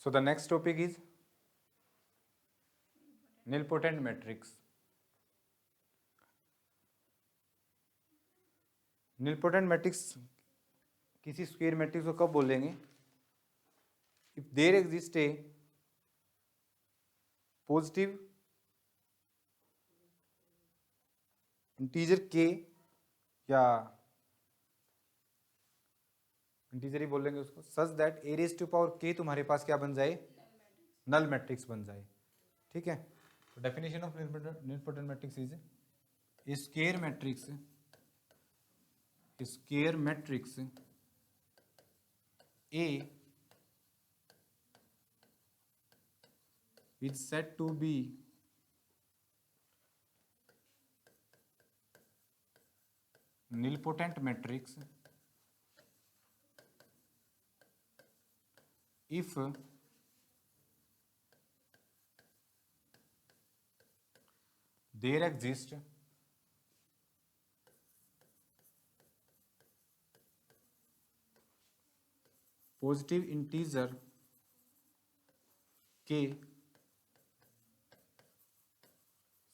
So the next topic is nilpotent matrix. nilpotent matrix किसी square matrix को कब बोलेंगे? If there exist a positive integer K, या integer ही बोलेंगे उसको, such that A raise to power K तुम्हारे पास क्या बन जाए? नल मैट्रिक्स बन जाए। ठीक है, तो definition of nilpotent matrix is a square matrix A is said to be nilpotent matrix if there exists positive integer k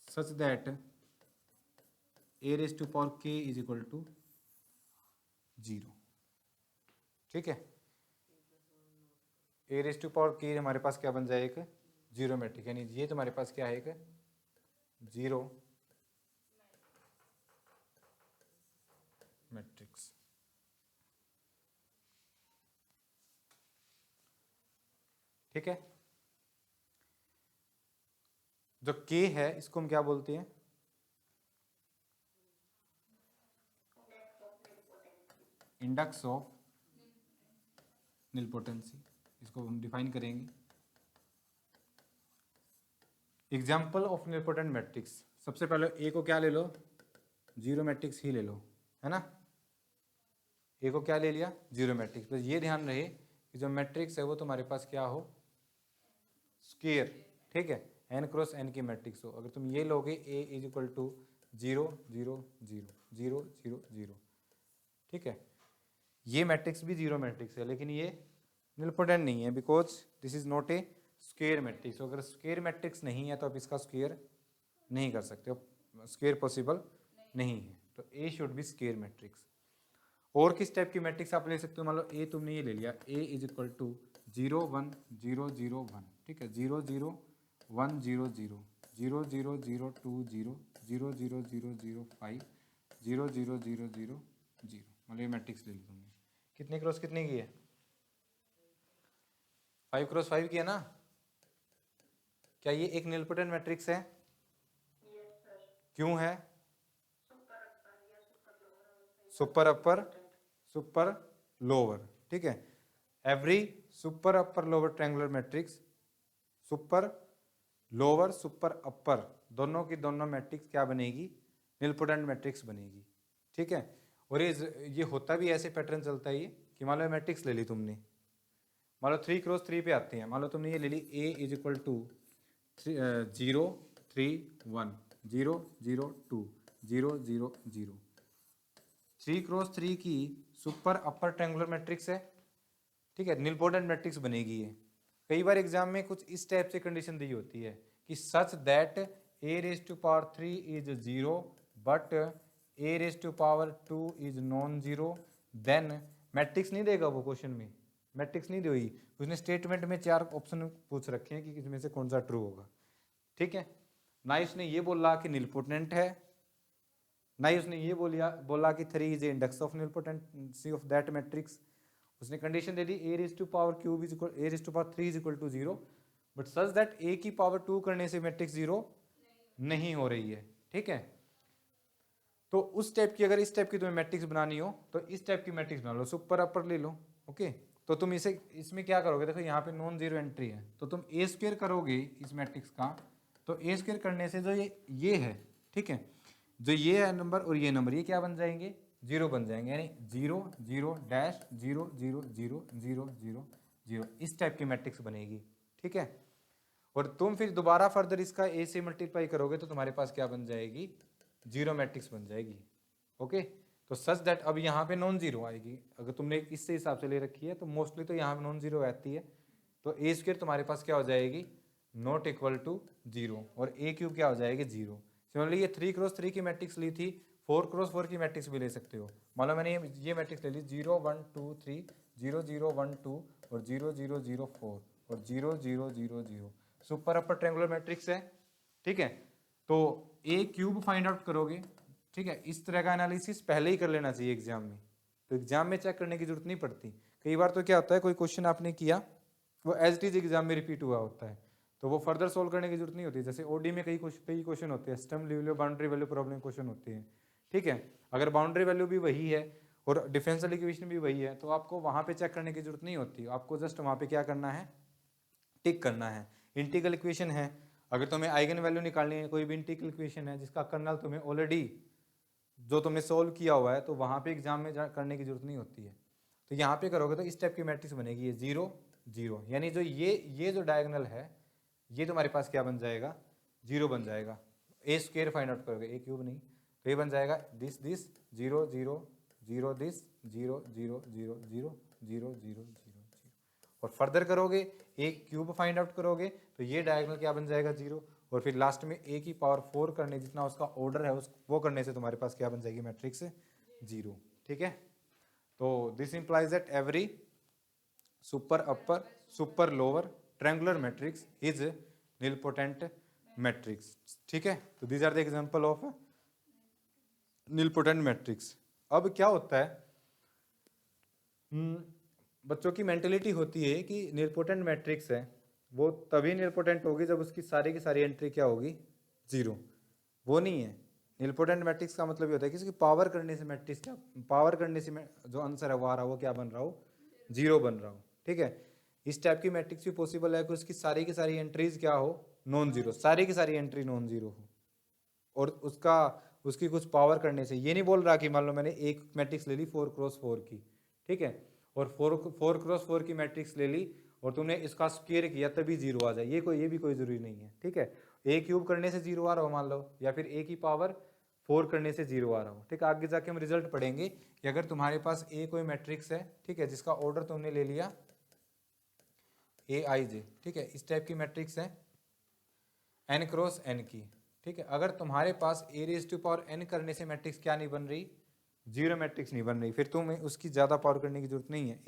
such that a raised to power k is equal to 0। ठीक है, a raised to power k हमारे पास क्या बन जाए? एक zero matrix, यानी ये तुम्हारे पास क्या है? एक जीरो मैट्रिक्स। ठीक है, जो k है इसको हम क्या बोलते हैं? इंडेक्स ऑफ निलपोटेंसी, इसको हम डिफाइन करेंगे। एग्जाम्पल ऑफ निलपोटेंट मैट्रिक्स, सबसे पहले ए को क्या ले लो? जीरो मैट्रिक्स ही ले लो, है ना। ए को क्या ले लिया? Zero matrix. बस ये ध्यान रहे कि जो मैट्रिक्स है वो तुम्हारे पास क्या हो? स्क्वायर। ठीक है, n क्रॉस n की मैट्रिक्स हो। अगर तुम ये लोगे a इज इक्वल टू 0 0 0 0 0 0, ठीक है, ये मैट्रिक्स भी जीरो मैट्रिक्स है, लेकिन ये निलपोटेंट नहीं है because this is not a square matrix. अगर स्क्वायर मैट्रिक्स नहीं है तो आप इसका स्क्वायर नहीं कर सकते, स्क्वायर पॉसिबल नहीं है, तो ए शुड बी स्क्वायर मैट्रिक्स। और किस टाइप की मैट्रिक्स आप ले सकते हो? मान लो ए तुमने ये ले लिया, ए इज इक्वल टू 0 1 0 0 1, ठीक है, 0 0 1 0 0 0 0 0 2 0 0 0 0 0 5 0 0 0 0 0, मतलब ये मैट्रिक्स ले ली तुमने। कितने क्रॉस कितने की है? 5 क्रॉस 5 की है ना। क्या ये एक निलपोटेंट मैट्रिक्स है? क्यों है? सुपर अपर सुपर लोअर, ठीक है, every super upper lower triangular matrix, super lower super upper दोनों की दोनों मैट्रिक्स क्या बनेगी? निलपोटेंट मैट्रिक्स बनेगी। ठीक है, और ये होता भी ऐसे पैटर्न चलता है ये कि मान लो मैट्रिक्स ले ली तुमने, मान लो 3 क्रॉस 3 पे आते हैं, मान लो तुमने ये ले ली ए इज इक्वल टू 0 3 1 0 0 2 0 0 0, 3 क्रॉस 3 की सुपर अपर ट्रायंगुलर मैट्रिक्स है। ठीक है, निलपोटेंट मैट्रिक्स बनेगी ये। कई बार एग्जाम में कुछ इस टाइप से कंडीशन दी होती है कि such that A raise to power 3 is 0 but A raise to power 2 is non zero, then matrix नहीं देगा वो क्वेश्चन में, मैट्रिक्स नहीं देगी उसने, स्टेटमेंट में 4 ऑप्शन पूछ रखे हैं कि इसमें से कौन सा ट्रू होगा। ठीक है, ना उसने ये बोला कि निलपोटेंट है, ना ही उसने ये बोला कि 3 is index of nilpotency of that matrix. उसने कंडीशन दे दी A raise to power cube is equal A raise to power 3 is equal to 0, but such that A की पावर 2 करने से मैट्रिक्स 0 नहीं हो रही है। ठीक है, तो उस टाइप की, अगर इस टाइप की तुम्हें मैट्रिक्स बनानी हो तो इस टाइप की मैट्रिक्स बना लो, सुपर अपर ले लो। ओके, तो तुम इसमें क्या करोगे? देखो यहाँ पे नॉन जीरो एंट्री है, तो तुम ए स्क्वायर करोगे इस मैट्रिक्स का, तो ए स्क्वायर करने से जो ये है, ठीक है, जो ये है नंबर और ये नंबर, ये क्या बन जाएंगे? 0 बन जाएंगे, यानी 0 0 डैश 0 0 0 0 0 0, इस टाइप की मैट्रिक्स बनेगी। ठीक है, और तुम फिर दोबारा फर्दर इसका ए से मल्टीप्लाई करोगे तो तुम्हारे पास क्या बन जाएगी? जीरो मैट्रिक्स बन जाएगी। ओके, तो सच दैट अब यहाँ पे नॉन जीरो आएगी। अगर तुमने इससे हिसाब से ले रखी है तो मोस्टली तो यहाँ पे नॉन जीरो आती है, तो ए स्क्वायर तुम्हारे पास क्या हो जाएगी, नॉट इक्वल टू 0, और ए क्यूब क्या हो जाएगी 0। सिमिलरली ये 3x3 की मैट्रिक्स ली थी, 4x4 की मैट्रिक्स भी ले सकते हो। मान लो मैंने ये मैट्रिक्स ले ली 0 1 2 3 0 0 1 2 और 0 0 0 4 और 0 0 0 0, सुपर अपर ट्रायंगुलर मैट्रिक्स है, ठीक है। तो ए क्यूब फाइंड आउट करोगे, ठीक है। इस तरह का एनालिसिस पहले ही कर लेना चाहिए एग्जाम में, तो एग्जाम में चेक करने की जरूरत नहीं पड़ती। कई बार तो क्या होता है, कोई क्वेश्चन आपने किया वो एज इट इज एग्जाम में रिपीट हुआ होता है, तो वो फर्दर सोल्व करने की जरूरत नहीं होती। जैसे ओडी में कई क्वेश्चन होते हैं, Sturm Liouville boundary value problem question होते हैं, ठीक है। अगर बाउंड्री वैल्यू भी वही है और डिफरेंशियल इक्वेशन भी वही है, तो आपको वहाँ पे चेक करने की जरूरत नहीं होती, आपको जस्ट वहाँ पे क्या करना है, टिक करना है। इंटीग्रल इक्वेशन है, अगर तुम्हें आइगन वैल्यू निकालनी है, कोई भी इंटीग्रल इक्वेशन है जिसका कर्नल तुम्हें ऑलरेडी जो तुमने सोल्व किया हुआ है, तो वहाँ पे एग्जाम में करने की जरूरत नहीं होती है। तो यहाँ पे करोगे तो इस टाइप की मैट्रिक्स बनेगी, ये 0 0, यानी जो ये जो डायगोनल है ये तुम्हारे पास क्या बन जाएगा, 0 बन जाएगा। ए स्क्वायर फाइंड आउट करोगे, ए क्यूब नहीं, तो ये बन जाएगा दिस 0 0 0 दिस 0 0 0 0 0 0 0 और फर्दर करोगे ए क्यूब फाइंड आउट करोगे तो ये डायगोनल क्या बन जाएगा 0, और फिर लास्ट में ए की पावर 4 करने जितना उसका ऑर्डर है उस वो करने से तुम्हारे पास क्या बन जाएगी मैट्रिक्स 0, ठीक है। तो this implies that every super upper super lower triangular matrix is nilpotent matrix, ठीक है। तो these are the example of nilpotent matrix. अब क्या होता है, बच्चों की मेंटेलिटी होती है कि नीलपोटेंट मैट्रिक्स है वो तभी नीलपोटेंट होगी जब उसकी सारी की सारी एंट्री क्या होगी 0, वो नहीं है। नीलपोटेंट मैट्रिक्स का मतलब ये होता है कि इसकी पावर करने से मैट्रिक्स क्या, पावर करने से जो आंसर है वो आ रहा हो वो क्या बन रहा हो 0 बन रहा हो, ठीक है। इस टाइप की मैट्रिक्स भी पॉसिबल है कि उसकी सारी की सारी एंट्रीज क्या हो नॉन जीरो, सारी की सारी एंट्री नॉन जीरो हो, और उसकी कुछ पावर करने से, ये नहीं बोल रहा कि मान लो मैंने एक मैट्रिक्स ले ली 4x4 की, ठीक है, और 4x4 की मैट्रिक्स ले ली और तुमने इसका स्क्वायर किया तभी 0 आ जाए, ये भी कोई जरूरी नहीं है, ठीक है। ए क्यूब करने से 0 आ रहा हो मान लो, या फिर ए की पावर 4 करने से 0 आ रहा हो, ठीक है। आगे जाके हम रिजल्ट पढ़ेंगे कि अगर तुम्हारे पास ए कोई मैट्रिक्स है, ठीक है, जिसका ऑर्डर तुमने ले लिया AIJ, ठीक है, इस टाइप की मैट्रिक्स है n×n की, ठीक है। अगर तुम्हारे पास a⁴n करने से मैट्रिक्स क्या नहीं बन रही, 0 मैट्रिक्स नहीं बन रही, फिर तुम्हें उसकी ज़्यादा पावर करने की जरूरत नहीं है।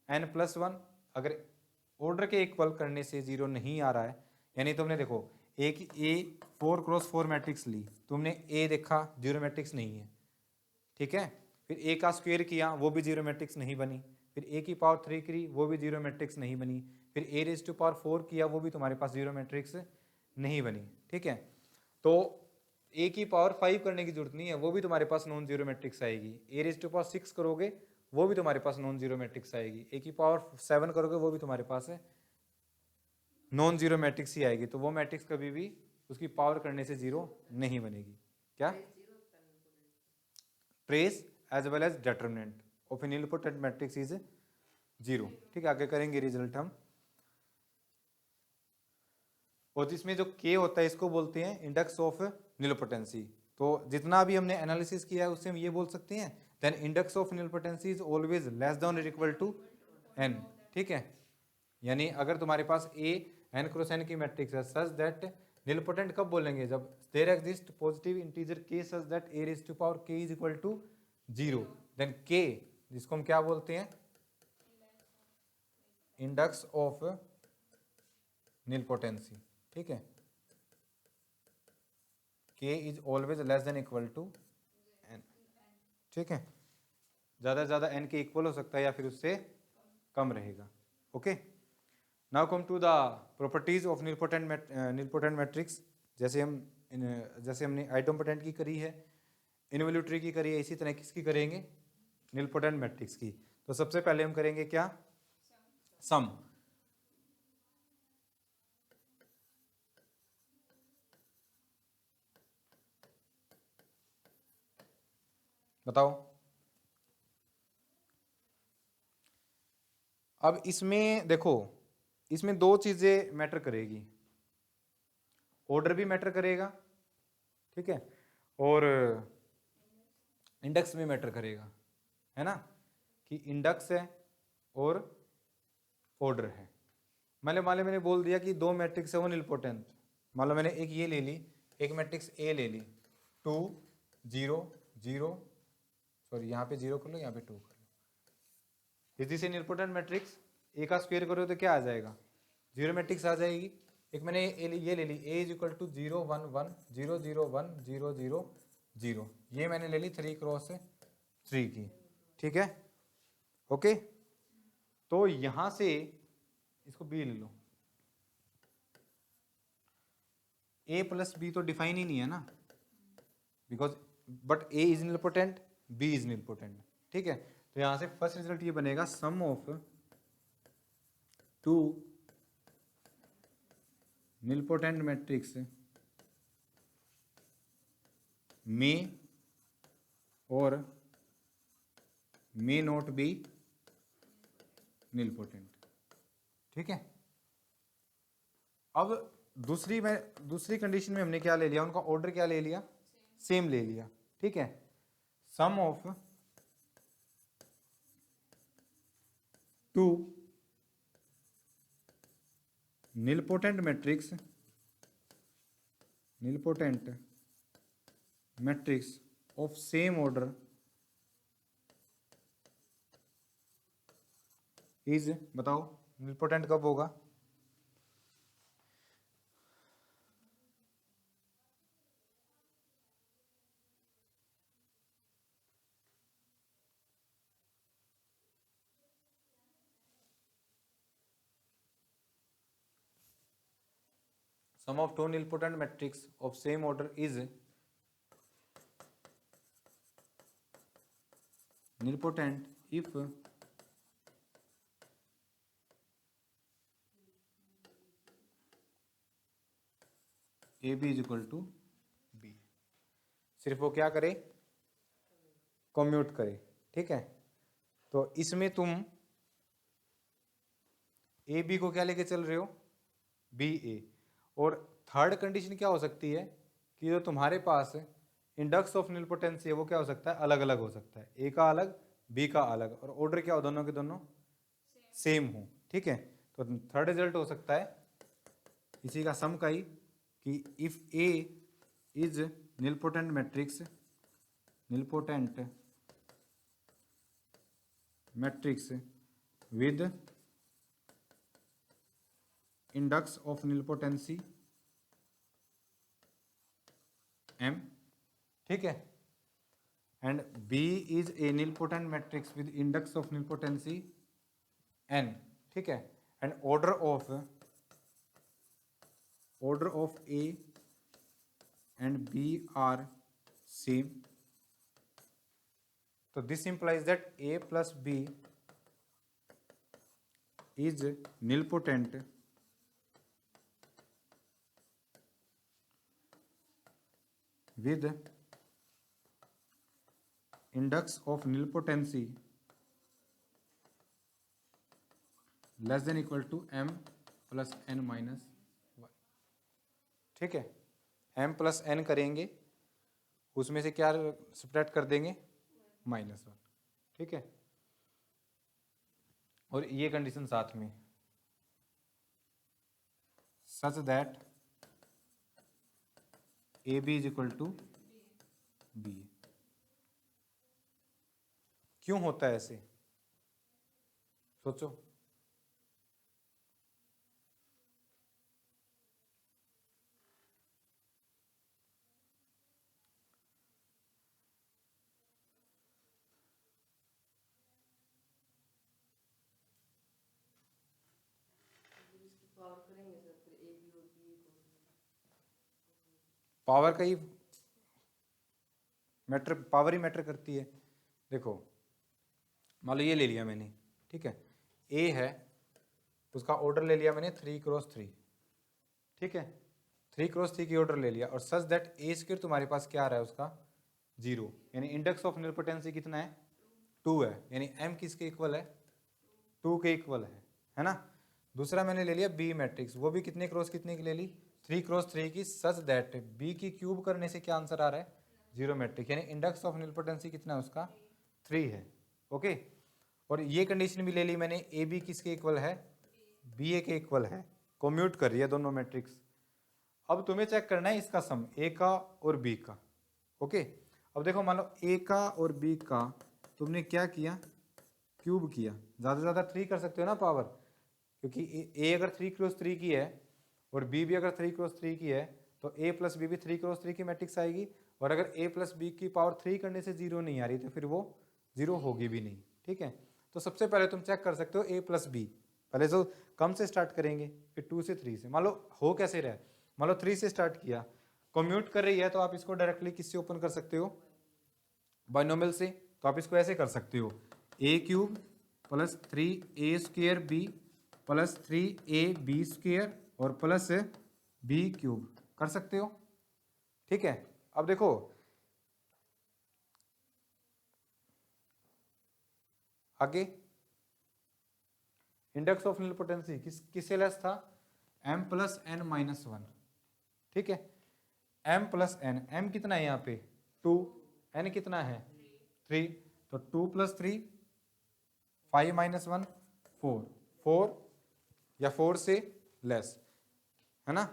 a⁴n+1 अगर ऑर्डर के इक्वल करने से 0 नहीं आ रहा है, यानी तुमने देखो ए 4x4 मैट्रिक्स ली, तुमने ए देखा 0 मैट्रिक्स नहीं है, ठीक है, फिर ए का स्क्वायर किया वो भी 0 मैट्रिक्स नहीं बनी, फिर ए की पावर 3 करी वो भी 0 मैट्रिक्स नहीं बनी, फिर a⁴ किया वो भी तुम्हारे पास 0 मैट्रिक्स नहीं बनी, ठीक है। तो ए की पावर 5 करने की जरूरत नहीं है, वो भी तुम्हारे पास नॉन जीरो मैट्रिक्स आएगी। a⁶ करोगे वो भी तुम्हारे पास नॉन जीरो मैट्रिक्स आएगी। ए की पावर 7 करोगे वो भी तुम्हारे पास है नॉन जीरो मैट्रिक्स ही आएगी, तो वो मैट्रिक्स कभी भी उसकी पावर करने से 0 नहीं बनेगी। क्या trace as well as determinant of an nilpotent matrix is 0, ठीक है। आगे करेंगे रिजल्ट हम। और जिसमें जो k होता है इसको बोलते हैं इंडेक्स ऑफ नीलपोटेंसी। तो जितना भी हमने एनालिसिस किया है उससे हम ये बोल सकते हैं then index of nilpotency is always less than और इक्वल टू n, ठीक है। यानी अगर तुम्हारे पास a n×n की मैट्रिक्स है सच दैट नीलपोटेंट कब बोलेंगे, जब there exist positive integer k such that a⁴k is equal to 0, then k जिसको हम क्या बोलते हैं इंडेक्स ऑफ नीलपोटेंसी, ठीक है। k is always less than equal to n, ठीक है। ज़्यादा से ज़्यादा n के इक्वल हो सकता है या फिर उससे कम रहेगा, okay. Now come to the properties of nilpotent matrix. जैसे हमने आइडोम्पोटेंट की करी है, इनवोल्यूटरी की करी है, इसी तरह किसकी करेंगे नीलपोटेंट मैट्रिक्स की। तो सबसे पहले हम करेंगे क्या सम। बताओ अब इसमें देखो, इसमें दो चीजें मैटर करेगी, ऑर्डर भी मैटर करेगा, ठीक है, और इंडेक्स भी मैटर करेगा, है ना, कि इंडेक्स है और ऑर्डर है। मान लो मैंने बोल दिया कि दो मैट्रिक्स है वो निलपोटेंट, मान लो मैंने एक ये ले ली, एक मैट्रिक्स ए ले ली, 2 0 0, सॉरी यहाँ पे 0 कर लो, यहाँ पे 2 कर लो। Is this an nilpotent matrix? A का स्क्वायर करो तो क्या आ जाएगा? 0 मैट्रिक्स आ जाएगी। एक मैंने ये ले ली, ए इज इक्वल टू 0 1 1 0 0 1 0 0 0, ये मैंने ले ली 3 क्रॉस 3 की, ठीक है, ओके। तो यहां से इसको बी ले लो, ए प्लस बी तो डिफाइन ही नहीं है ना, because but A is nilpotent, B is nilpotent, ठीक है। तो यहां से फर्स्ट रिजल्ट ये बनेगा, sum of two nilpotent matrix में और मे नॉट बी निलपोटेंट, ठीक है। अब दूसरी कंडीशन में हमने क्या ले लिया, उनका ऑर्डर क्या ले लिया, सेम ले लिया, ठीक है। Sum of two nilpotent matrix of same order is, बताओ निलपोटेंट कब होगा? Sum of two nilpotent matrix of same order is nilpotent if A B is equal to B. सिर्फ वो क्या करे, कम्यूट करे, ठीक है। तो इसमें तुम ए बी को क्या लेके चल रहे हो, बी ए। और थर्ड कंडीशन क्या हो सकती है कि जो तुम्हारे पास इंडेक्स ऑफ निलपोटेंसी है वो क्या हो सकता है, अलग अलग हो सकता है, ए का अलग बी का अलग, और ऑर्डर क्या हो, दोनों के दोनों सेम हो, ठीक है। तो थर्ड रिजल्ट हो सकता है इसी का सम का ही, कि if A is nilpotent matrix with index of nilpotency m, ठीक है, and b is a nilpotent matrix with index of nilpotency n, ठीक है, and order of a and b are same. तो this implies that a plus b is nilpotent with index of nilpotency less than equal to m plus n minus 1, ठीक है। m plus n करेंगे, उसमें से क्या subtract कर देंगे, -1, ठीक है। और ये कंडीशन साथ में, such that A B is equal to B. क्यों होता है ऐसे, सोचो। पावर का ही मैटर, पावर ही मैटर करती है। देखो मान लो ये ले लिया मैंने, ठीक है, ए है, उसका ऑर्डर ले लिया मैंने 3 क्रॉस 3, ठीक है, 3 क्रॉस 3 की ऑर्डर ले लिया, और सच दैट ए स्क्वायर तुम्हारे पास क्या आ रहा है उसका 0, यानी इंडेक्स ऑफ निलपोटेंसी कितना है, 2 है, यानी m किसके इक्वल है, 2 के इक्वल है ना। दूसरा मैंने ले लिया बी मैट्रिक्स, वो भी कितने क्रॉस कितने की ले ली, 3 क्रॉस 3 की, सच दैट बी की क्यूब करने से क्या आंसर आ रहा है, 0 मैट्रिक, यानी इंडेक्स ऑफ निलपोटेंसी कितना है उसका 3 है, ओके। और ये कंडीशन भी ले ली मैंने, ए बी किसके इक्वल है, बी ए के इक्वल है, कम्यूट कर रही है दोनों मैट्रिक्स। अब तुम्हें चेक करना है इसका सम ए का और बी का। ओके, अब देखो मान लो ए का और बी का तुमने क्या किया, क्यूब किया। ज़्यादा से ज़्यादा 3 कर सकते हो ना पावर, क्योंकि ए अगर 3x3 की है और बी भी अगर 3x3 की है तो ए प्लस बी भी 3x3 की मैट्रिक्स आएगी। और अगर ए प्लस बी की पावर 3 करने से 0 नहीं आ रही तो फिर वो 0 होगी भी नहीं। ठीक है, तो सबसे पहले तुम चेक कर सकते हो ए प्लस बी। पहले तो कम से स्टार्ट करेंगे, फिर 2 से 3 से। मान लो हो कैसे रहा है, मान लो 3 से स्टार्ट किया, कम्यूट कर रही है तो आप इसको डायरेक्टली किससे ओपन कर सकते हो, बाइनोमियल से। तो आप इसको ऐसे कर सकते हो, A cube plus 3a² B plus 3ab square और प्लस बी क्यूब कर सकते हो। ठीक है, अब देखो आगे इंडेक्स ऑफ निलपोटेंसी किससे लेस था, m प्लस n माइनस 1। ठीक है, m प्लस n, m कितना है यहाँ पे 2, n कितना है 3, तो 2 प्लस 3 5 माइनस 1 4, 4 या 4 से लेस, है ना।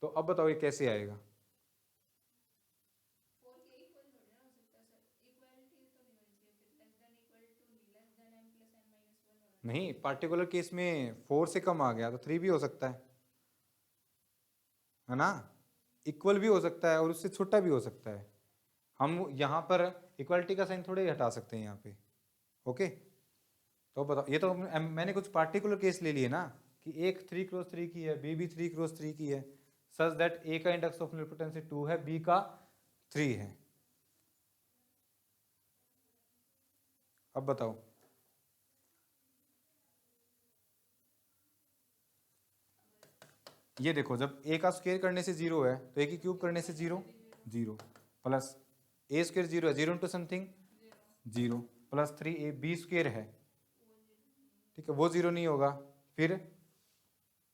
तो अब बताओ ये कैसे आएगा, नहीं पार्टिकुलर केस में 4 से कम आ गया तो 3 भी हो सकता है ना, इक्वल भी हो सकता है और उससे छोटा भी हो सकता है। हम यहाँ पर इक्वालिटी का साइन थोड़े ही हटा सकते हैं यहाँ पे। ओके, तो बताओ, ये तो मैंने कुछ पार्टिकुलर केस ले लिए ना कि एक 3x3 की है, बी भी 3x3 की है, सच दैट ए का इंडेक्स ऑफ निलपोटेंसी 2 है, बी का 3 है। अब बताओ, ये देखो जब ए का स्क्वायर करने से 0 है तो ए की क्यूब करने से 0 0 प्लस ए स्क्वायर 0 है, 0 into something 0 plus 3 B square है। ठीक है, वो 0 नहीं होगा, फिर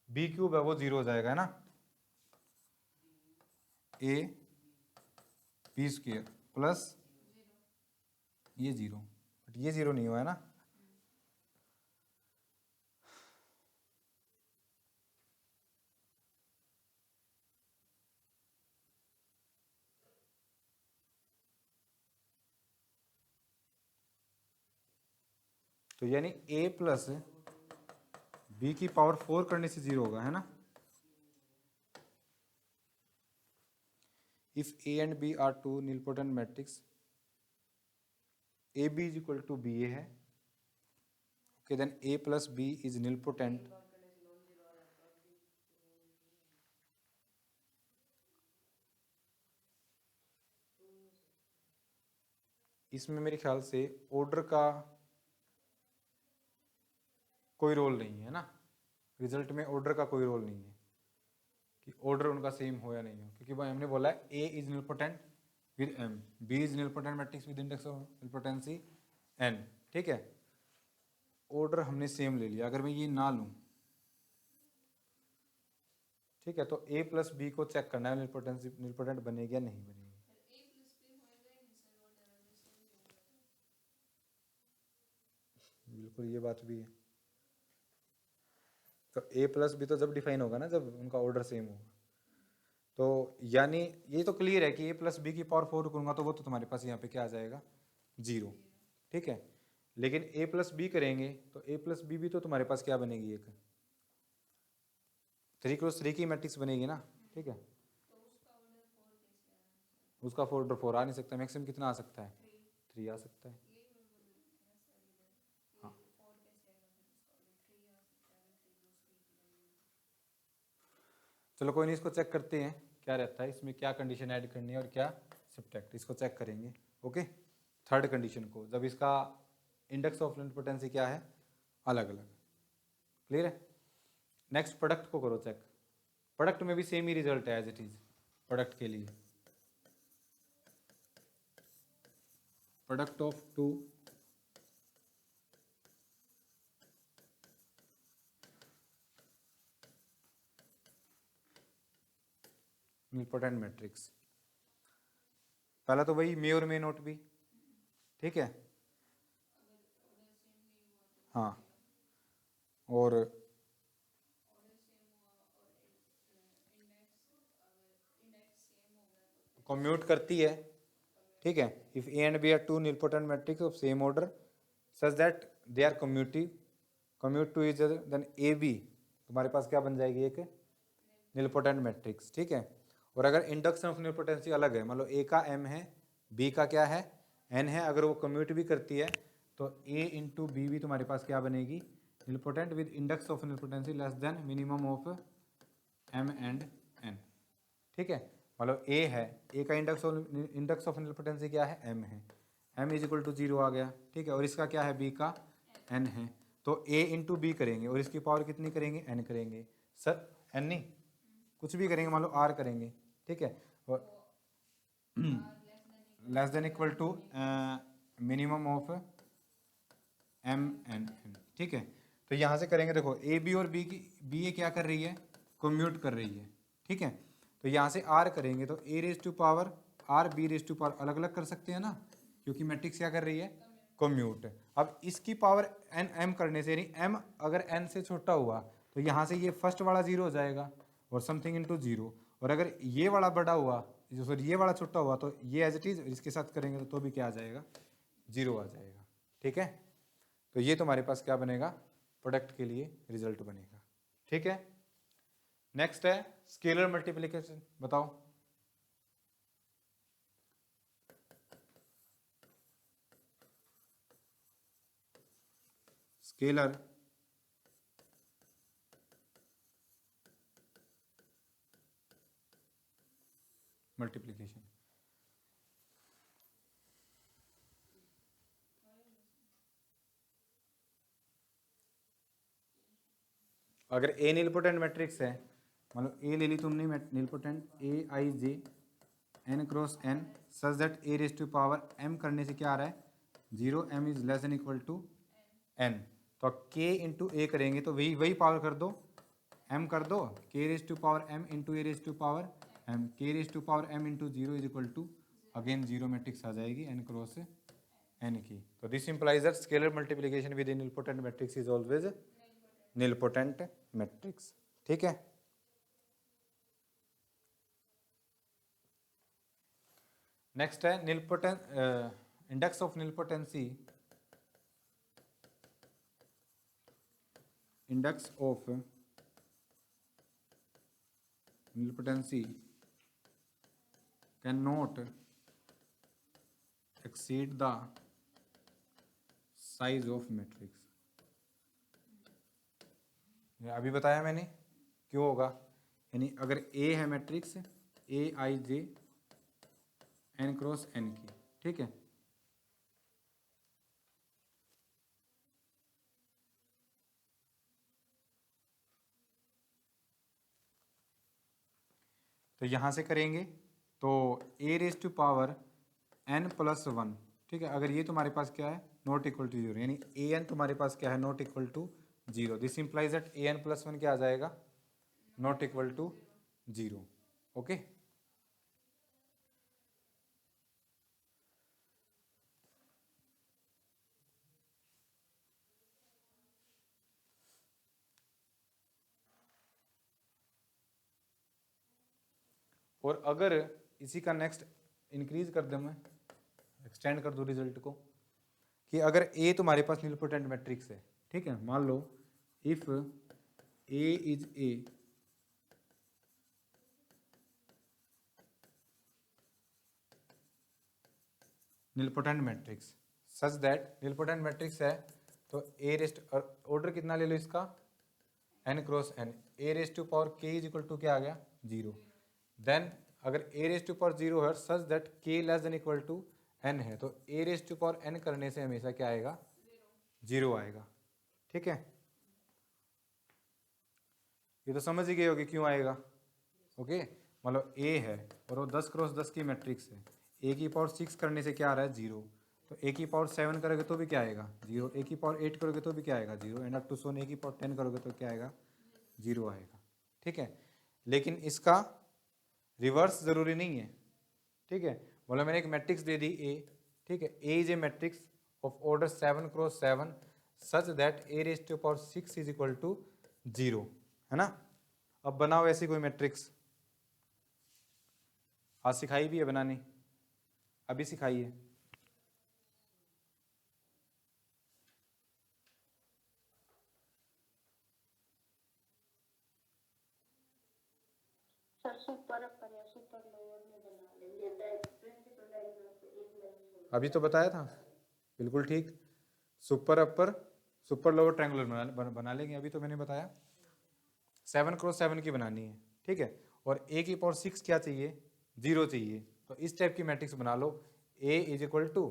बी क्यूब है वो 0 हो जाएगा, है ना, ए बी स्क्वायर प्लस ये 0, बट ये 0 नहीं हुआ है ना। तो यानी a प्लस बी की पावर 4 करने से 0 होगा, है ना। If a and b are two nilpotent matrix, A B is equal to B A है, okay, then a plus B is nilpotent. इसमें मेरे ख्याल से ऑर्डर का कोई रोल नहीं है ना, रिजल्ट में ऑर्डर का कोई रोल नहीं है कि ऑर्डर उनका सेम हो या नहीं हो, क्योंकि भाई हमने बोला है A is nilpotent with M, B is nilpotent matrix with index of nilpotency N. ठीक है, ऑर्डर हमने सेम ले लिया। अगर मैं ये ना लूँ, ठीक है, तो ए प्लस बी को चेक करना है निलपोटेंट बनेगी या नहीं बनेगी। बिल्कुल, ये बात भी है। तो ए प्लस बी तो जब डिफाइन होगा ना जब उनका ऑर्डर सेम होगा। तो यानी ये तो क्लियर है कि ए प्लस बी की पावर 4 करूंगा तो वो तो तुम्हारे पास यहाँ पे क्या आ जाएगा 0। ठीक है, लेकिन ए प्लस बी करेंगे तो ए प्लस बी भी तो तुम्हारे पास क्या बनेगी, एक 3x3 की मैट्रिक्स बनेगी ना। ठीक है, उसका ऑर्डर 4 आ नहीं सकता, मैक्सिमम कितना आ सकता है 3 आ सकता है। हाँ, चलो कोई नहीं, इसको चेक करते हैं क्या रहता है इसमें, क्या कंडीशन ऐड करनी है और क्या सब्ट्रैक्ट, इसको चेक करेंगे। ओके, थर्ड कंडीशन को जब इसका इंडेक्स ऑफ निलपोटेंसी क्या है अलग अलग। क्लियर है, नेक्स्ट प्रोडक्ट को करो चेक। प्रोडक्ट में भी सेम ही रिजल्ट है एज इट इज। प्रोडक्ट के लिए product of two nilpotent matrix, पहला तो वही मे और मे नोट भी। ठीक है, हाँ, और कम्यूट करती है, ठीक है। If A and B are two nilpotent matrix of same order such that they are commute to each other, then A B तुम्हारे पास क्या बन जाएगी, एक निलपोटेंट मैट्रिक्स, ठीक है। और अगर इंडक्शन ऑफ निलपोटेंसी अलग है, मान लो ए का एम है, बी का क्या है, एन है, अगर वो कम्यूट भी करती है तो ए इंटू बी भी तुम्हारे पास क्या बनेगी, nilpotent with index of nilpotency less than minimum of M and N, ठीक है। मतलब ए है, ए का इंडेक्स ऑफ निलपोटेंसी क्या है, एम है, एम इज इक्वल टू 0 आ गया, ठीक है। और इसका क्या है, बी का एन है, तो ए इंटू बी करेंगे और इसकी पावर कितनी करेंगे, एन करेंगे, सर एन नहीं कुछ भी करेंगे, मान लो आर करेंगे, ठीक है। और less than equal to minimum of M N N, ठीक है। तो यहाँ से करेंगे, देखो ए बी और बी ए क्या कर रही है, कम्यूट कर रही है, ठीक है। तो यहाँ से आर करेंगे तो A raise to power R B raise to power अलग अलग कर सकते हैं ना, क्योंकि मैट्रिक्स क्या कर रही है, कम्यूट। अब इसकी पावर एन एम करने से, यानी एम अगर एन से छोटा हुआ तो यहाँ से ये फर्स्ट वाला 0 हो जाएगा और समथिंग इंटू 0, और अगर ये वाला बड़ा हुआ, जो सॉरी ये वाला छोटा हुआ, तो ये एज इट इज इसके साथ करेंगे तो भी क्या आ जाएगा, 0 आ जाएगा, ठीक है। तो ये तुम्हारे पास क्या बनेगा, प्रोडक्ट के लिए रिजल्ट बनेगा, ठीक है। नेक्स्ट है स्केलर मल्टीप्लिकेशन, बताओ। स्केलर मल्टीप्लिकेशन, अगर ए निलपोटेंट मैट्रिक्स है, मतलब ए ले ली तुमने nilpotent A I J N cross N such that A raise to power M करने से क्या आ रहा है, 0, M is less than equal to N, तो के इंटू ए करेंगे तो वही वही पावर कर दो, एम कर दो, K raise to power M into A raise to power M, K raise to power M into 0 is equal to again 0 matrix आ जाएगी एन क्रॉस एन की। तो this implies that scalar multiplication with nilpotent matrix is always nilpotent matrix, ठीक है। Next है nilpotent index of nilpotency, index of nilpotency can not exceed the size of matrix. अभी बताया मैंने क्यों होगा, यानी अगर ए है matrix A I J N cross N की, ठीक है। तो यहां से करेंगे तो A raise to power N plus 1, ठीक है। अगर ये तुम्हारे पास क्या है, नॉट इक्वल टू 0, यानी ए एन तुम्हारे पास क्या है, not equal to 0, this implies that A N plus 1 क्या आ जाएगा, नॉट इक्वल टू 0, ओके। और अगर इसी का नेक्स्ट इंक्रीज कर दूं मैं, एक्सटेंड कर दूं रिजल्ट को, कि अगर ए तुम्हारे पास निलपोटेंट मैट्रिक्स है, ठीक है, मान लो if A is a nilpotent matrix such that, nilpotent matrix है तो ए रेस्ट, ऑर्डर कितना ले लो इसका, N cross N, A raise to power K is equal to क्या आ गया, 0, देन अगर ए रेज टू पावर 0 है such that K less than equal to N है, तो A raise to power N करने से हमेशा क्या आएगा, 0 आएगा, ठीक है। ये तो समझ ही गए होगे क्यों आएगा, ओके। मतलब ए है और वो 10 क्रॉस 10 की मैट्रिक्स है, ए की पावर 6 करने से क्या आ रहा है, 0, तो ए की पावर 7 करोगे तो भी क्या आएगा, 0, ए की पावर 8 करोगे तो भी क्या आएगा, 0, एंड अप टू सोन ए की पावर 10 करोगे तो क्या आएगा, 0 आएगा, ठीक है। लेकिन इसका रिवर्स जरूरी नहीं है, ठीक है। बोला मैंने एक मैट्रिक्स दे दी ए, ठीक है, A is a matrix of order 7 cross 7 such that A raise to power 6 is equal to 0, है ना। अब बनाओ ऐसी कोई मैट्रिक्स, आज सिखाई भी है बनानी, अभी सिखाई है। अभी तो बताया था, बिल्कुल ठीक। Super upper super lower triangular बना लेंगे, अभी तो मैंने बताया। 7x7 की बनानी है, ठीक है। और a की पावर 6 क्या चाहिए, 0 चाहिए। तो इस टाइप की मैट्रिक्स बना लो, a is equal to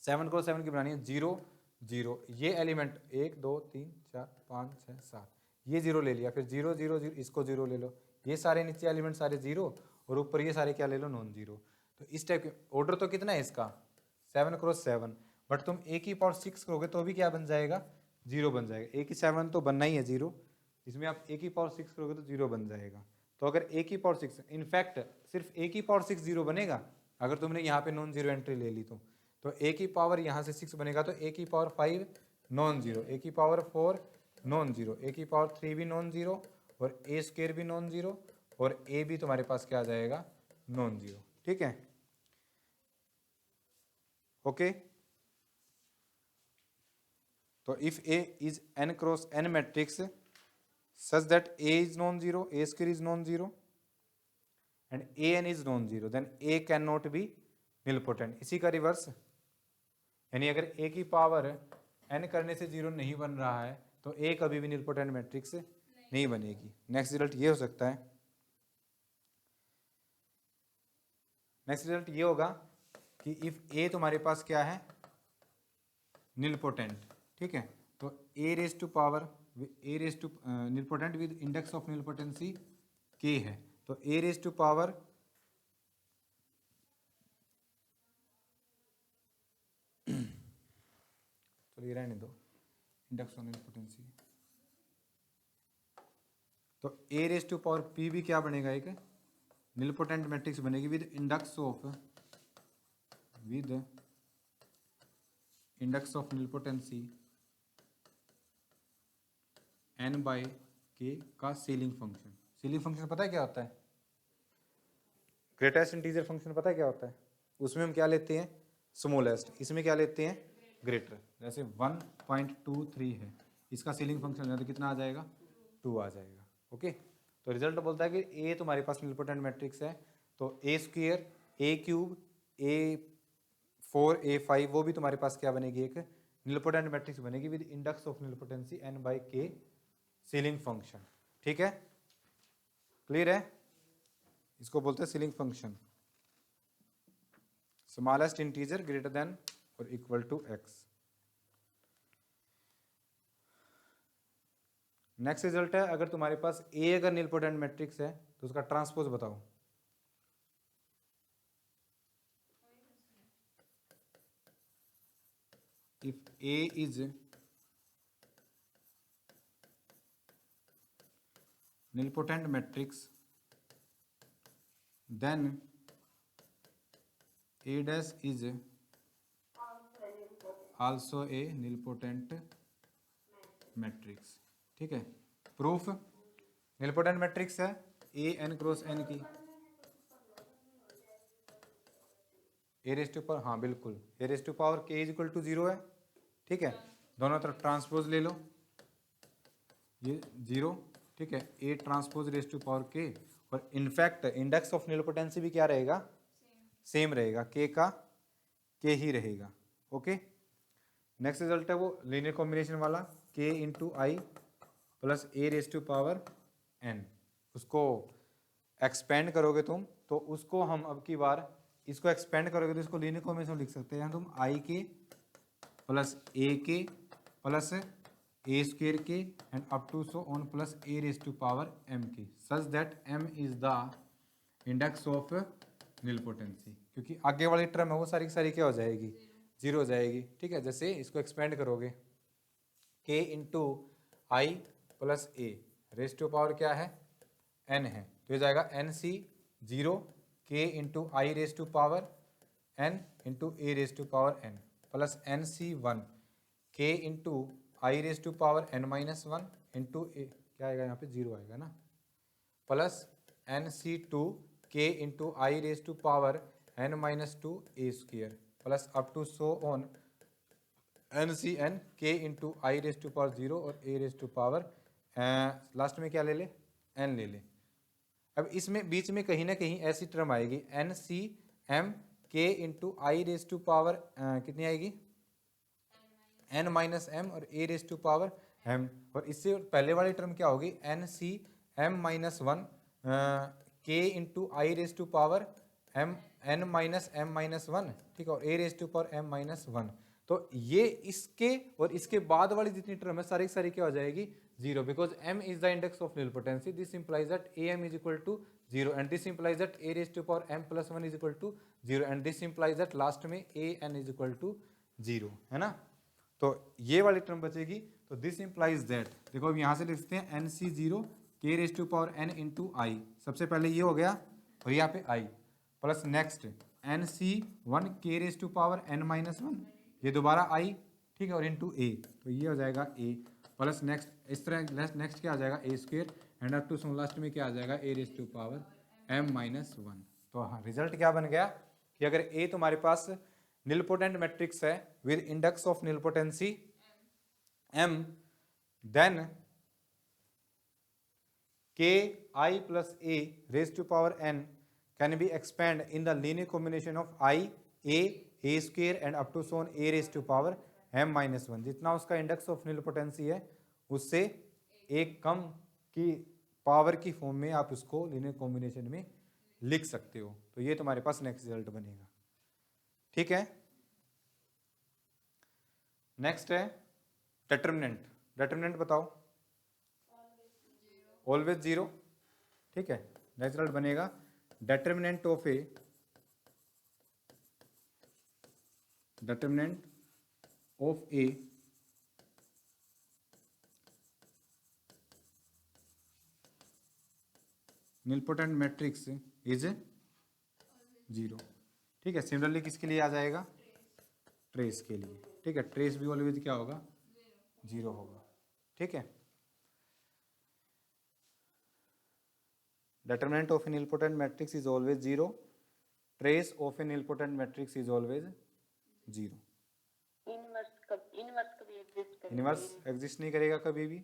7x7 की बनानी है, 0 0, ये एलिमेंट 1 2 3 4 5 6 7, ये 0 ले लिया, फिर 0 0 0, इसको 0 ले लो, ये सारे नीचे एलिमेंट सारे 0, और ऊपर ये सारे क्या ले लो, नॉन 0। तो इस टाइप के ऑर्डर तो कितना है इसका, 7x7, बट तुम a की पावर 6 करोगे तो भी क्या बन जाएगा, 0 बन जाएगा। a की 7 तो बनना ही है 0, इसमें आप a की पावर 6 करोगे तो 0 बन जाएगा। तो अगर a की पावर 6, इनफैक्ट सिर्फ a की पावर 6 0 बनेगा अगर तुमने यहाँ पे नॉन 0 एंट्री ले ली तो a की पावर यहाँ से 6 बनेगा, तो a की पावर 5 नॉन 0, a की पावर 4 नॉन 0, a की पावर 3 भी नॉन 0, और a स्क्वायर भी नॉन 0, और a भी तुम्हारे पास क्या आ जाएगा, नॉन 0, ठीक है। ओके, तो if a is n cross n matrix such that a is non-zero, a square is non-zero and an is non-zero, then a cannot be nilpotent। इसी का रिवर्स, यानी अगर a की पावर n करने से 0 नहीं बन रहा है तो a कभी भी nilpotent मैट्रिक्स नहीं बनेगी। नेक्स्ट रिजल्ट ये हो सकता है, नेक्स्ट रिजल्ट ये होगा कि इफ a तुम्हारे पास क्या है, nilpotent, ठीक है। तो a raise to power nilpotent with index of nilpotency k है, तो a रेज टू पावर चलिए रहने दो, इंडेक्स ऑफ nilpotency, तो a raise to power p भी क्या बनेगा, एक nilpotent मैट्रिक्स बनेगी with index of nilpotency n by k का सीलिंग फंक्शन। सीलिंग फंक्शन पता है क्या होता है, ग्रेटेस्ट इंटीजर फंक्शन पता है क्या होता है, उसमें हम क्या लेते हैं, स्मॉलेस्ट, इसमें क्या लेते हैं, ग्रेटर। जैसे 1.23 है, इसका सीलिंग फंक्शन तो कितना आ जाएगा, 2 आ जाएगा। ओके, तो रिजल्ट बोलता है कि ए तुम्हारे पास निलपोटेंट मैट्रिक्स है, तो ए स्क्वेयर, ए क्यूब, A4 A5 वो भी तुम्हारे पास क्या बनेगी, एक निलपोटेंट मैट्रिक्स बनेगी with index of nilpotency n by k ceiling function, ठीक है, क्लियर है। इसको बोलते हैं ceiling function, smallest integer greater than और equal to x। Next result है, अगर तुम्हारे पास A अगर निलपोटेंट मैट्रिक्स है तो उसका ट्रांसपोज बताओ। If A is nilpotent matrix then A dash is also a nilpotent matrix, ठीक है। प्रूफ, निलपोटेंट मैट्रिक्स है ए एन क्रॉस एन की, ए रेस टू पावर, हाँ बिल्कुल, ए raise to power K is equal to 0 है, ठीक है। दोनों तरफ ट्रांसपोज ले लो, ये 0, ठीक है, A transpose raise to power K, और इनफैक्ट इंडेक्स ऑफ निलपोटेंसी भी क्या रहेगा, सेम रहेगा, के का के ही रहेगा। ओके, नेक्स्ट रिजल्ट है वो लीनियर कॉम्बिनेशन वाला, K into I plus A raise to power N. उसको एक्सपेंड करोगे तुम तो उसको हम अब की बार इसको एक्सपेंड करोगे तो इसको लीनियर कॉम्बिनेशन लिख सकते हैं तुम, आई के plus A K plus A square K and up to so on plus A raise to power M K, such that M is the index of nilpotency, क्योंकि आगे वाली टर्म है वो सारी की सारी क्या हो जाएगी, 0 हो जाएगी, ठीक है। जैसे इसको एक्सपेंड करोगे, k into I plus A raise to power क्या है, n है, तो ये जाएगा N C 0 k into I raise to power n into A raise to power n plus N C 1 k into I raise to power n minus 1 into A, क्या आएगा यहाँ पे 0 आएगा ना, plus N C 2 k into I raise to power n minus two A square plus up to so on N C N K into I raise to power 0 और A raise to power last में क्या ले ले n ले ले। अब इसमें बीच में कहीं ना कहीं ऐसी टर्म आएगी N C M K into I raise to power कितनी आएगी n माइनस एम और a raise to power m, और इससे पहले वाली टर्म क्या होगी N C M minus one K into I raise to power m n minus M minus one, ठीक है, और a raise to power m minus one. तो ये इसके और इसके बाद वाली जितनी टर्म है सारी सारी क्या हो जाएगी zero, because m is the index of nilpotency, this implies that am is equal to zero and this implies that a raise to power m plus one is equal to zero and this implies that last में a n is equal to zero, है ना। तो ये वाली term बचेगी, तो this implies that, देखो अब यहाँ से लिखते हैं N C zero K raise to power N into I, सबसे पहले ये हो गया और यहाँ पे I, plus next N C one K raise to power N minus one, ये दोबारा आई, ठीक है, और इंटू ए, तो ये हो जाएगा ए, प्लस नेक्स्ट इस तरह नेक्स्ट क्या आ जाएगा A square and up to some last में क्या आ जाएगा A raise to power M minus one. तो हाँ रिजल्ट क्या बन गया कि अगर ए तुम्हारे पास निलपोटेंट मैट्रिक्स है with index of nilpotency m, then k i plus a raise to power n can be expand in the linear combination of i a square and up to so on a raise to power m minus one. जितना उसका index of निलपोटेंसी है उससे एक कम की power की form में आप उसको लीनियर कॉम्बिनेशन में लिख सकते हो। तो ये तुम्हारे पास नेक्स्ट रिजल्ट बनेगा, ठीक है। नेक्स्ट है डिटर्मिनेंट, डिटर्मिनेंट बताओ ऑलवेज जीरो, ठीक है। नेक्स्ट रिजल्ट बनेगा determinant of A, determinant of A nilpotent matrix is zero, ठीक है। सिमिलरली किसके लिए आ जाएगा ट्रेस के लिए, ठीक है, ट्रेस भी ऑलवेज क्या होगा जीरो होगा, ठीक है। Determinant of A nilpotent matrix is always zero, trace of A nilpotent matrix is always zero. Inverse exist नहीं करेगा कभी भी,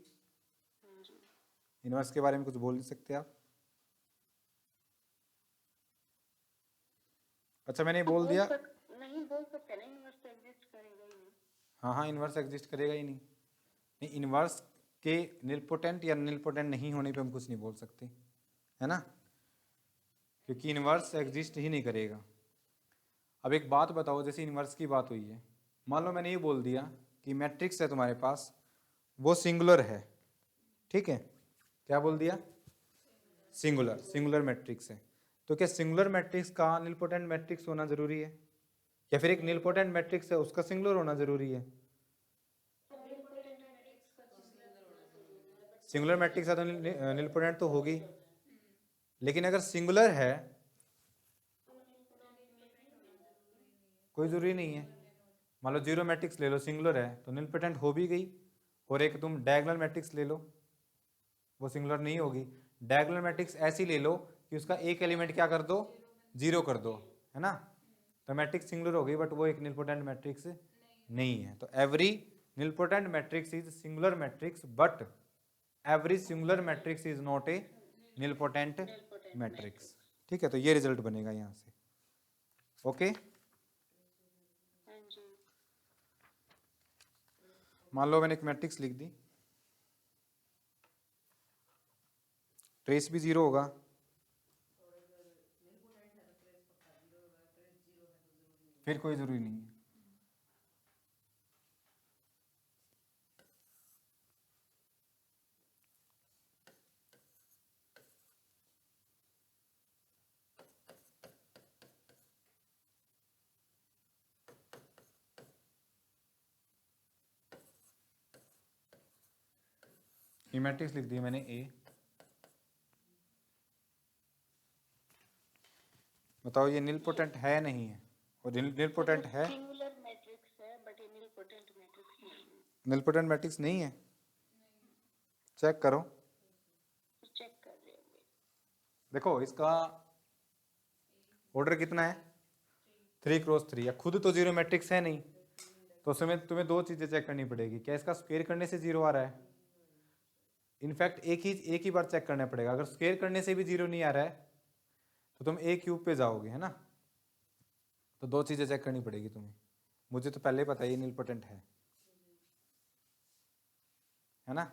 इनवर्स के बारे में कुछ बोल नहीं सकते आप। अच्छा मैंने बोल दिया नहीं बोल सकते ना, इनवर्स एग्जिस्ट करेगा ही नहीं। हाँ हाँ इनवर्स एग्जिस्ट करेगा ही नहीं, नहीं इनवर्स के निलपोटेंट या निलपोटेंट नहीं होने पे हम कुछ नहीं बोल सकते, है ना, क्योंकि इनवर्स एग्जिस्ट ही नहीं करेगा। अब एक बात बताओ, जैसे इनवर्स की बात हुई है, मान लो मैंने ये बोल दिया कि मैट्रिक्स है तुम्हारे पास वो सिंगुलर है, ठीक है, क्या बोल दिया सिंगुलर, सिंगुलर मैट्रिक्स है, तो क्या सिंगुलर मैट्रिक्स का निलपोटेंट मैट्रिक्स होना जरूरी है, या फिर एक निलपोटेंट मैट्रिक्स है उसका सिंगुलर होना जरूरी है। सिंगुलर मैट्रिक्स है तो निलपोटेंट तो होगी, लेकिन अगर सिंगुलर है कोई जरूरी नहीं है। मान लो जीरो मैट्रिक्स ले लो, सिंगुलर है तो निलपोटेंट हो भी गई, और एक तुम डायगोनल मैट्रिक्स ले लो वो सिंगुलर नहीं होगी। डायगोनल मैट्रिक्स ऐसी ले लो कि उसका एक एलिमेंट क्या कर दो जीरो कर दो, है ना, तो मैट्रिक्स सिंगुलर हो गई, बट वो एक निलपोटेंट मैट्रिक्स नहीं है। तो every nilpotent matrix is singular matrix, but every singular matrix is not a nilpotent matrix, ठीक है। तो ये रिजल्ट बनेगा यहाँ से, ओके। मान लो मैंने एक मैट्रिक्स लिख दी, ट्रेस भी जीरो होगा, फिर कोई जरूरी नहीं है। ये मैट्रिक्स लिख दी मैंने ए, बताओ ये निलपोटेंट है नहीं है, और निलपोटेंट है, सिंगुलर मैट्रिक्स है बट ये निलपोटेंट मैट्रिक्स नहीं है। निलपोटेंट मैट्रिक्स नहीं है, चेक करो, चेक कर रहे होंगे। देखो इसका ऑर्डर कितना है 3x3। या खुद तो जीरो मैट्रिक्स है नहीं, तो उसमें तुम्हें दो चीजें चेक करनी पड़ेगी। क्या इसका स्क्वायर करने से जीरो आ रहा है? इनफैक्ट एक ही बार चेक करना पड़ेगा। अगर स्क्वायर करने से भी जीरो नहीं आ रहा है तो तुम ए क्यूब पे जाओगे, है ना। तो दो चीजें चेक करनी पड़ेगी तुम्हें। मुझे तो पहले पता है ये नीलपोटेंट है ना।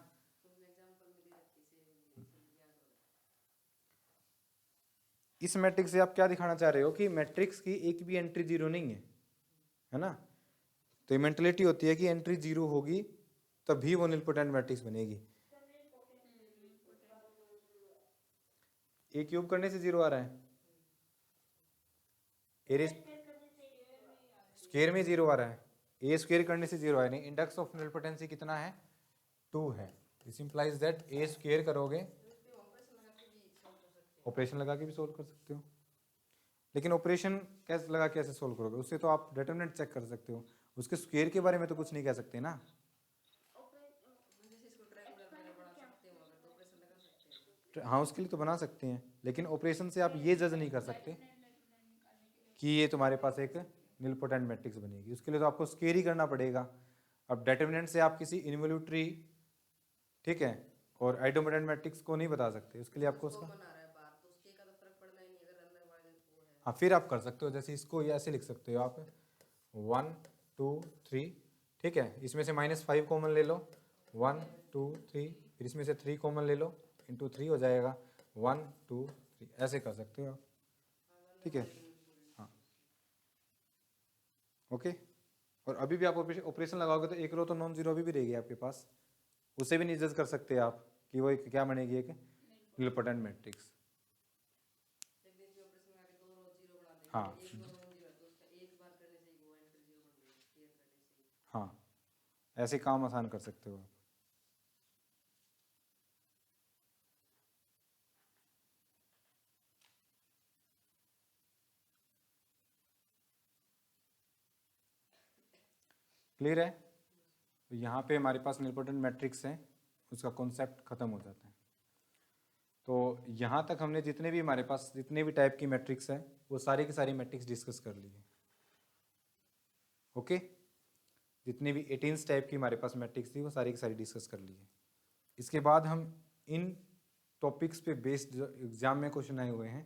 इस मैट्रिक्स से आप क्या दिखाना चाह रहे हो कि मैट्रिक्स की एक भी एंट्री जीरो नहीं है ना। तो ये मेंटलिटी होती है कि एंट्री जीरो होगी तभी वो नीलपोटेंट मैट्रिक्स बनेगी। ए क्यूब करने से जीरो आ रहा है, ए स्क्वायर में जीरो आ रहा है, ए स्क्वायर करने से जीरो आया नहीं। इंडेक्स ऑफ नीलपोटेंसी कितना है 2 है। This implies that A square करोगे, ऑपरेशन लगा के भी सोल्व कर सकते हो। लेकिन ऑपरेशन कैसे लगा कैसे सोल्व करोगे? उससे तो आप डिटरमिनेंट चेक कर सकते हो, उसके स्क्वायर के बारे में तो कुछ नहीं कह सकते ना। हाँ उसके लिए तो बना सकते हैं, लेकिन ऑपरेशन से आप ये जज नहीं कर सकते कि ये तुम्हारे पास एक नीलपोटेंट मैट्रिक्स बनेगी। उसके लिए तो आपको स्क्वायर ही करना पड़ेगा। अब डिटरमिनेंट से आप किसी इन्वोल्यूटरी, ठीक है, और आइडोमोडेंट मैट्रिक्स को नहीं बता सकते। उसके लिए आपको उसका हाँ फिर आप कर सकते हो। जैसे इसको ये ऐसे लिख सकते हो आप 1 2 3, ठीक है। इसमें से -5 कॉमन ले लो, 1 2 3, फिर इसमें से 3 कॉमन ले लो, इंटू 3 हो जाएगा 1 2 3। ऐसे कर सकते हो आप, ठीक है। हाँ ओके। और अभी भी आप ऑपरेशन लगाओगे तो एक रो तो नॉन जीरो अभी भी रहेगी आपके पास। उसे भी नहीं जज कर सकते आप कि वो एक क्या बनेगी, एक नीलपोटेंट मैट्रिक्स। हाँ हाँ ऐसे काम आसान कर सकते हो आप। क्लियर है? तो यहाँ पे हमारे पास नीलपोटेंट मैट्रिक्स है, उसका कॉन्सेप्ट खत्म हो जाता है। तो यहाँ तक हमने जितने भी हमारे पास जितने भी टाइप की मैट्रिक्स है वो सारी की सारी मैट्रिक्स डिस्कस कर ली है। ओके, जितनी भी 18 टाइप की हमारे पास मैट्रिक्स थी वो सारी की सारी डिस्कस कर ली है। इसके बाद हम इन टॉपिक्स पे बेस्ड जो एग्जाम में क्वेश्चन आए हुए हैं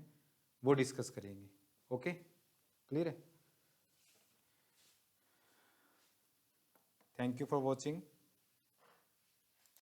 वो डिस्कस करेंगे। ओके, क्लियर है? Thank you for watching.